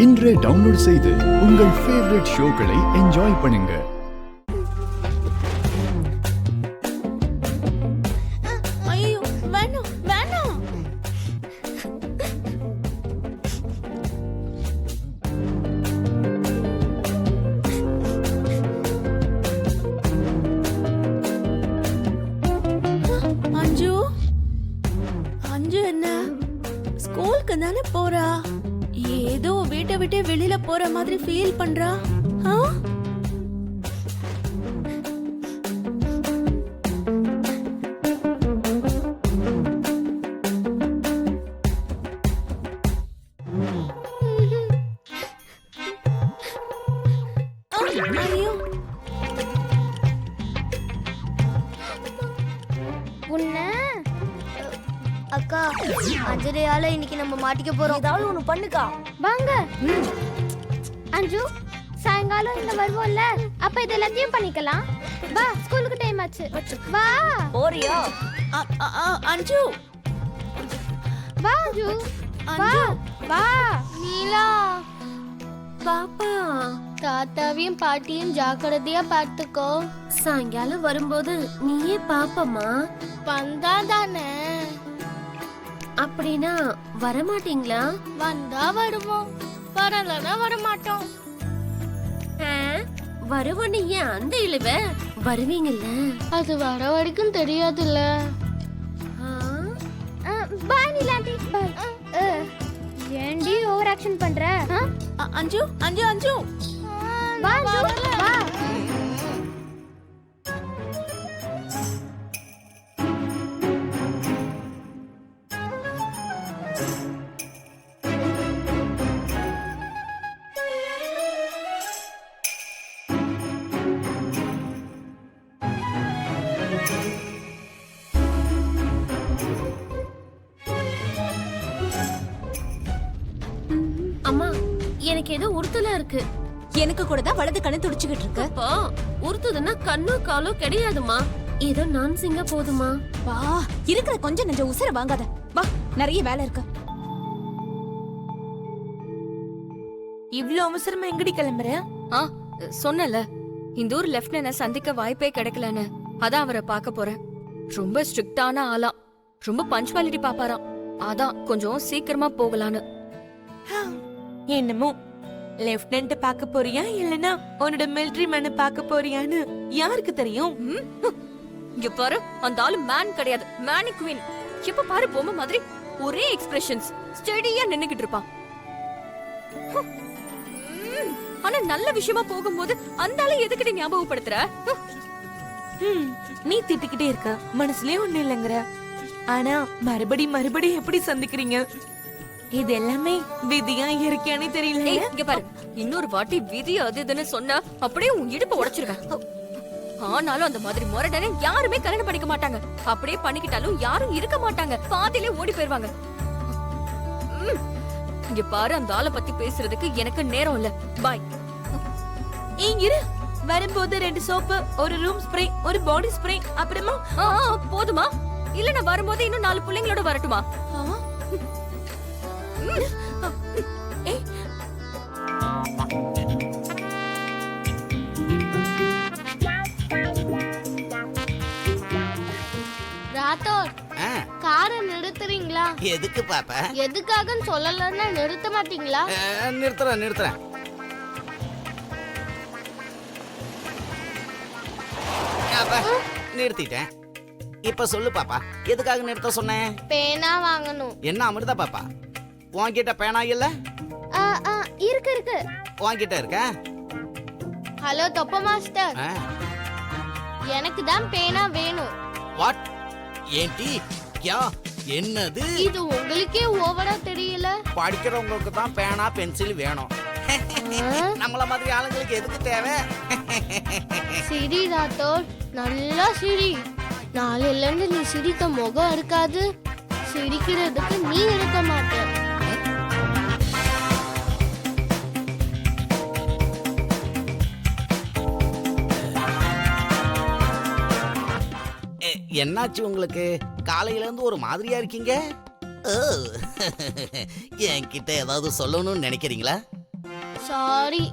இன்றே டவுன்லோட் செய்து உங்கள் ஃபேவரட் ஷோக்களை என்ஜாய் பண்ணுங்க. ஐயோ வேணாம் வேணாம். அஞ்சு அஞ்சு என்ன ஸ்கூலுக்கு தானே போறா? ஏதோ வீட்டை விட்டு வெளியில போற மாதிரி ஃபீல் பண்றா. ஐயோ உன்ன அக்கா அஞ்சரையால இன்னைக்கு நம்ம மாட்டிக்க போறோம். ஏதாவது ஒண்ணு பண்ணுக்கா. வாங்க அஞ்சு, சாயங்காலம் இங்க வருவோம்ல, அப்ப இது எல்லாத்தையும் பண்ணிக்கலாம். வா, ஸ்கூலுக்கு டைம் ஆச்சு. வா போறியா? அஞ்சு வா அஞ்சு வா வா. நீலா பாப்பா, தாத்தாவையும் பாட்டியும் ஜாக்கிரதையா பார்த்துக்கோ. சாயங்காலம் வரும்போது நீயே பாப்பம்மா. வந்தா தானே. அப்படின்னா வரமாட்டீங்களா? வந்தா வருவோம், வரலன்னா வரமாட்டோம். வருவோம். நீ ஏன் அந்த இழுவ? வருவீங்கல்ல? அது வர வரைக்கும் தெரியாதுல்ல. பாய் நீலாண்டி, பாய். ஏண்டி ஓவர் ஆக்ஷன் பண்ற? அஞ்சு அஞ்சு அஞ்சு வா அஞ்சு வா. அம்மா, எனக்கு ஏதோ உறுத்தலா இருக்கு. எனக்கு கூட தான் வலது கண்ணு துடிச்சுக்கிட்டு இருக்கு. அப்பா, உறுத்துதுன்னா கண்ணோ காலோ கிடையாதுமா. ஏதோ நான்சிங்கா போதுமா. வா, இருக்கிற கொஞ்சம் நெஞ்ச உசுர வாங்காத. வா, நிறைய வேலை இருக்கு. இவ்ளோ அவசரமா எங்கடி கிளம்புற? சொன்னல, இந்த ஊர் லெப்டினன்ட சந்திக்க வாய்ப்பே கிடைக்கலன்னு. அதான் அவரை பார்க்க போறேன். ரொம்ப ஸ்ட்ரிக்டான ஆளா, ரொம்ப பஞ்சுவாலிட்டி பாப்பாராம். அதான் கொஞ்சம் சீக்கிரமா போகலான்னு. என்னமோ லெப்டினன்ட் பார்க்க போறியா இல்லனா உன்னோட மிலிட்டரி மேன பார்க்க போறியான்னு யாருக்கு தெரியும்? இங்க பாரு, அந்த ஆளு மேன் கிடையாது, மேனிக்வீன். எப்ப பாரு பொம்மை மாதிரி ஒரே எக்ஸ்பிரஷன்ஸ், ஸ்டெடியா நின்னுகிட்டு இருப்பான். ஆனா நல்ல விஷயமா போகும்போது அந்த ஆளு எதுக்கிட்ட ஞாபகப்படுத்துற? நீ திட்டிக்கிட்டே இருக்க, மனசுலயே ஒண்ணு இல்லங்கற. ஆனா மறுபடி எப்படி சந்திக்கிறீங்க? இது எல்லாமே விதியா இயற்கையானே தெரியல. இங்க பாரு, இன்னொரு வாட்டி விதி அது இதுன்னு சொன்னா அப்படியே உன் இடுப்ப உடைச்சிருவேன். ஆனாலும் அந்த மாதிரி முரடனை யாருமே கல்யாணம் பண்ணிக்க மாட்டாங்க. அப்படியே பண்ணிக்கிட்டாலும் யாரும் இருக்க மாட்டாங்க, பாதியிலே ஓடி போயிருவாங்க. இங்க பாரு, அந்த ஆளை பத்தி பேசுறதுக்கு எனக்கு நேரம் இல்ல. பாய். இரு, வரும்போது 2 சோப்பு, ஒரு ரூம் ஸ்ப்ரே, ஒரு பாடி ஸ்ப்ரே, அப்புறமா போதுமா? இல்ல நான் வரும்போது இன்னும் 4 பிள்ளைங்களோட வரட்டுமா? ராத்தோர், காரை நிறுத்துறீங்களா? எதுக்கு பாப்பா? எதுக்காகன்னு சொல்லலன்னா நிறுத்த மாட்டீங்களா? நிறுத்துறேன். நிறுத்திட்டேன். இப்ப சொல்லு பாப்பா, எதுக்காக நிறுத்த சொன்னேன்? பேனா வாங்கணும். என்ன அமிர்தா பாப்பா, உன்கிட்ட பேனா இல்ல? இருக்கு. உன்கிட்ட இருக்க? ஹலோ தொப்ப மாஸ்டர், எனக்கு தான் பேனா வேணும். வாட்? ஏன்டி? கியா? என்னது இது? உங்களுக்கே ஓவரா தெரியல. படிக்கிறவங்களுக்கு தான் பேனா பென்சில் வேணும். நம்மள மாதிரி ஆளுங்களுக்கு எதுக்கு தேவை? சிரி ராத்தோர், நல்லா சிரி. நாளையில இருந்து நீ சிரிக்க முகம் இருக்காது. சிரிக்கிறதுக்கு நீ இருக்க மாட்ட. என்னாச்சு உங்களுக்கு? காலையில இருந்து ஒரு மாதிரியா இருக்கீங்க. என்கிட்ட ஏதாவது சொல்லணும்னு நினைக்கிறீங்களா? சாரி.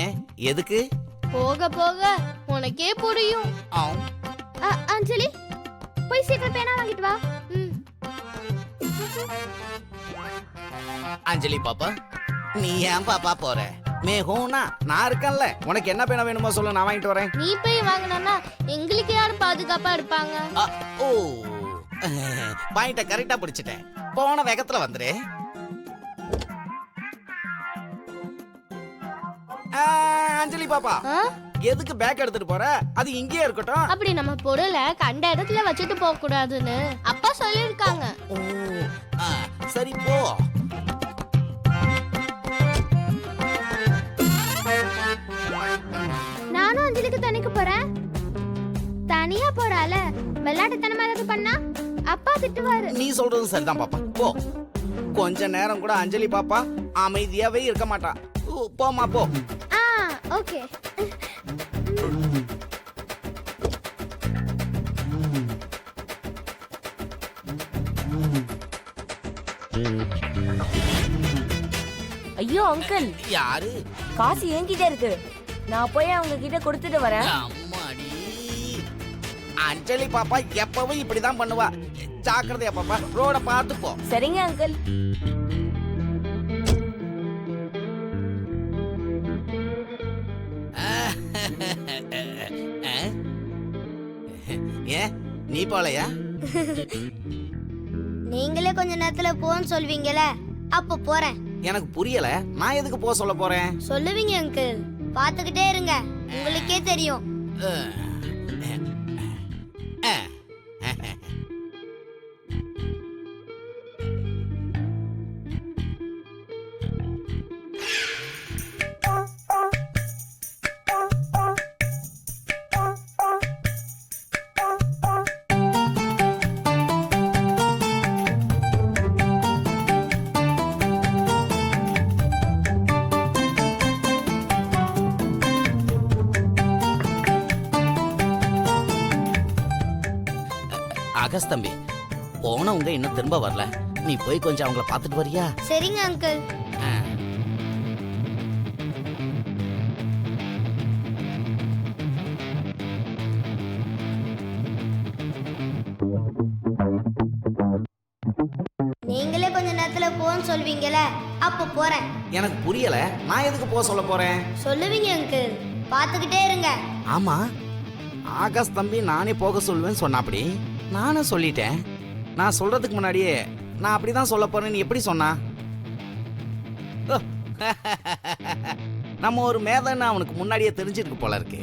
ஏன் எதுக்கு? போக போக உனக்கே புரியும். ஆம். அஞ்சலி போய் சீக்கிரம் பேனா வாங்கிட்டு வா. அஞ்சலி பாப்பா, நீ ஏன் பாப்பா போற? மேகோனா நான் இருக்கேன்ல, உனக்கு என்ன பேனா வேணுமோ சொல்லு, நான் வாங்கிட்டு வரேன். நீ போய் வாங்கினா எங்களுக்கு யார் பாதுகாப்பா இருப்பாங்க? ஓ பாயிண்ட கரெக்டா பிடிச்சிட்டேன். போன வேகத்துல வந்துரு. அஞ்சலி பாப்பா, எதுக்கு பேக் எடுத்துட்டு போற? அது இங்கேயே இருக்கட்டும். அப்படி நம்ம பொருளை கண்ட இடத்துல வச்சுட்டு போக கூடாதுன்னு அப்பா சொல்லிருக்காங்க. ஓ சரி போ. நானும் அஞ்சலிக்கு தனிக்கு போறேன். தனியா போறால விளையாட்டுத்தனமா ஏதாவது பண்ணா அப்பா திட்டுவாரு. நீ சொல்றது சரிதான் பாப்பா, போ. கொஞ்ச நேரம் கூட அஞ்சலி பாப்பா அமைதியாவே இருக்க மாட்டா. போமா போ. ஓகே. ஐயோ அங்கிள், யாரு? காசு என்கிட்ட இருக்கு, நான் போய் அவங்க கிட்ட கொடுத்துட்டு வரேன். அம்மாடி, அஞ்சலி பாப்பா எப்பவும் இப்படிதான் பண்ணுவா. ஜாக்கிரதையா பாப்பா, ரோட பார்த்து போ. சரிங்க அங்கிள். ஏன் நீ போலையா? நீங்களே கொஞ்ச நேரத்துல போன்னு சொல்வீங்கல, அப்ப போறேன். எனக்கு புரியல, நான் எதுக்கு போக சொல்ல போறேன்? சொல்லுவீங்க அங்கிள், பாத்துக்கிட்டே இருங்க, உங்களுக்கே தெரியும். ஆகாஷ் தம்பி, போனவங்க இன்னும் திரும்ப வரல. நீ போய் கொஞ்சம் அவங்கள பார்த்துட்டு வரியா? சரிங்க அங்கிள். நீங்களே கொஞ்ச நேரத்துல போன்னு சொல்வீங்கல, அப்ப போறேன். எனக்கு புரியல, நான் எதுக்கு போக சொல்ல போறேன்? சொல்லுவீங்க அங்கிள், பாத்துக்கிட்டே இருங்க. ஆமா, ஆகாஷ் தம்பி நானே போக சொல்லுவேன்னு சொன்னாப்படி. நானும் சொல்லிட்டேன். நான் சொல்றதுக்கு முன்னாடியே நான் அப்படிதான் சொல்ல போறேன்னு எப்படி சொன்னா? நம்ம ஒரு மேதன்னு அவனுக்கு முன்னாடியே தெரிஞ்சிருக்கு போல இருக்கு.